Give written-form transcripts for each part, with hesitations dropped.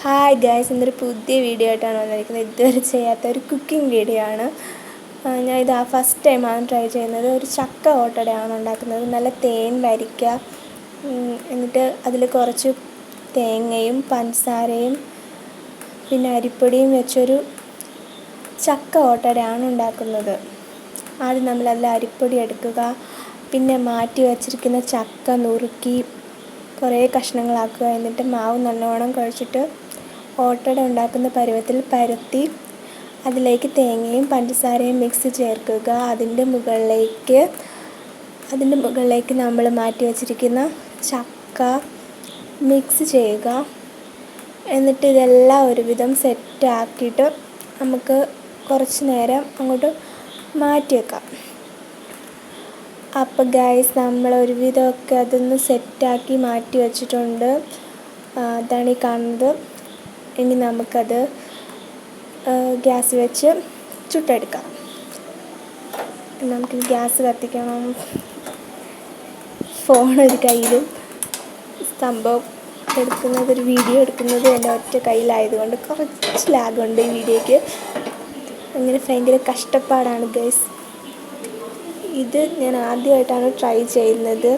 Hi guys, ഇന്നൊരു പുതിയ video ആയിട്ടാണ് വന്നിരിക്കുന്നത്. ഇതുവരെ ചെയ്യാത്ത ഒരു കുക്കിംഗ് വീഡിയോ ആണ്. ഞാൻ ഫസ്റ്റ് ടൈമാണ് ട്രൈ ചെയ്യുന്നത്. ഒരു ചക്ക ഓട്ടടയാണ് ഉണ്ടാക്കുന്നത്. നല്ല തേൻ വരിക്ക, എന്നിട്ട് അതിൽ കുറച്ച് തേങ്ങയും പഞ്ചസാരയും പിന്നെ അരിപ്പൊടിയും വെച്ചൊരു ചക്ക ഓട്ടടയാണ് ഉണ്ടാക്കുന്നത്. ആദ്യം നമ്മളെല്ലാം അരിപ്പൊടി എടുക്കുക, പിന്നെ മാറ്റി വച്ചിരിക്കുന്ന ചക്ക നുറുക്കി കുറേ കഷ്ണങ്ങളാക്കുക. എന്നിട്ട് മാവ് നല്ലോണം കുഴച്ചിട്ട് ഓട്ടട ഉണ്ടാക്കുന്ന പരുവത്തിൽ പരത്തി അതിലേക്ക് തേങ്ങയും പഞ്ചസാരയും മിക്സ് ചേർക്കുക. അതിൻ്റെ മുകളിലേക്ക് നമ്മൾ മാറ്റി വച്ചിരിക്കുന്ന ചക്ക മിക്സ് ചെയ്യുക. എന്നിട്ട് ഇതെല്ലാം ഒരുവിധം സെറ്റാക്കിയിട്ട് നമുക്ക് കുറച്ച് നേരം അങ്ങോട്ട് മാറ്റി വെക്കാം. അപ്പോൾ ഗൈസ്, നമ്മൾ ഒരുവിധമൊക്കെ അതൊന്ന് സെറ്റാക്കി മാറ്റി വെച്ചിട്ടുണ്ട്. അതാണ് ഈ കാണുന്നത്. ഇനി നമുക്കത് ഗ്യാസ് വെച്ച് ചുട്ടെടുക്കാം. നമുക്ക് ഗ്യാസ് കത്തിക്കണം. ഫോണൊരു കയ്യിലും സംഭവം ഒരു വീഡിയോ എടുക്കുന്നത് എൻ്റെ ഒറ്റ കയ്യിലായതുകൊണ്ട് കുറച്ച് ലാഗുണ്ട് ഈ വീഡിയോയ്ക്ക്. അങ്ങനെ ഭയങ്കര കഷ്ടപ്പാടാണ് ഗൈസ്. ഇത് ഞാൻ ആദ്യമായിട്ടാണ് ട്രൈ ചെയ്യുന്നത്.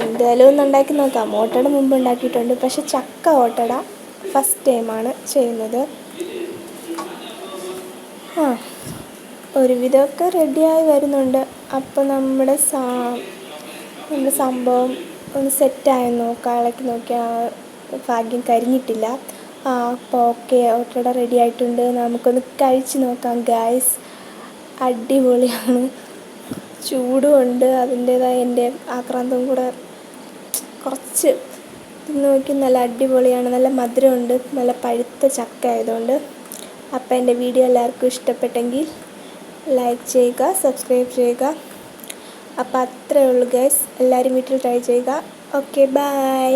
എന്തായാലും ഒന്ന് ഉണ്ടാക്കി നോക്കാം. ഓട്ടട മുമ്പ് ഉണ്ടാക്കിയിട്ടുണ്ട്, പക്ഷെ ചക്ക ഓട്ടട ഫസ്റ്റ് ടൈമാണ് ചെയ്യുന്നത്. ഒരുവിധമൊക്കെ റെഡിയായി വരുന്നുണ്ട്. അപ്പോൾ നമ്മുടെ സംഭവം ഒന്ന് സെറ്റായെന്ന് നോക്കാം. ഇളക്കി നോക്കിയാൽ ഭാഗ്യം കരിഞ്ഞിട്ടില്ല. അപ്പോൾ ഓക്കെ, ഓട്ടട റെഡി ആയിട്ടുണ്ട്. നമുക്കൊന്ന് കഴിച്ച് നോക്കാം ഗൈസ്. അടിപൊളിയാണ്. ചൂടുമുണ്ട്, അതിൻ്റേതായ എൻ്റെ ആക്രാന്തം കൂടെ കുറച്ച് നോക്കി. നല്ല അടിപൊളിയാണ്, നല്ല മധുരമുണ്ട്, നല്ല പഴുത്ത ചക്ക ആയതുകൊണ്ട്. അപ്പോൾ എൻ്റെ വീഡിയോ എല്ലാവർക്കും ഇഷ്ടപ്പെട്ടെങ്കിൽ ലൈക്ക് ചെയ്യുക, സബ്സ്ക്രൈബ് ചെയ്യുക. അപ്പോൾ അത്രയേ ഉള്ളൂ ഗൈസ്. എല്ലാവരും വീട്ടിൽ ട്രൈ ചെയ്യുക. Okay, by.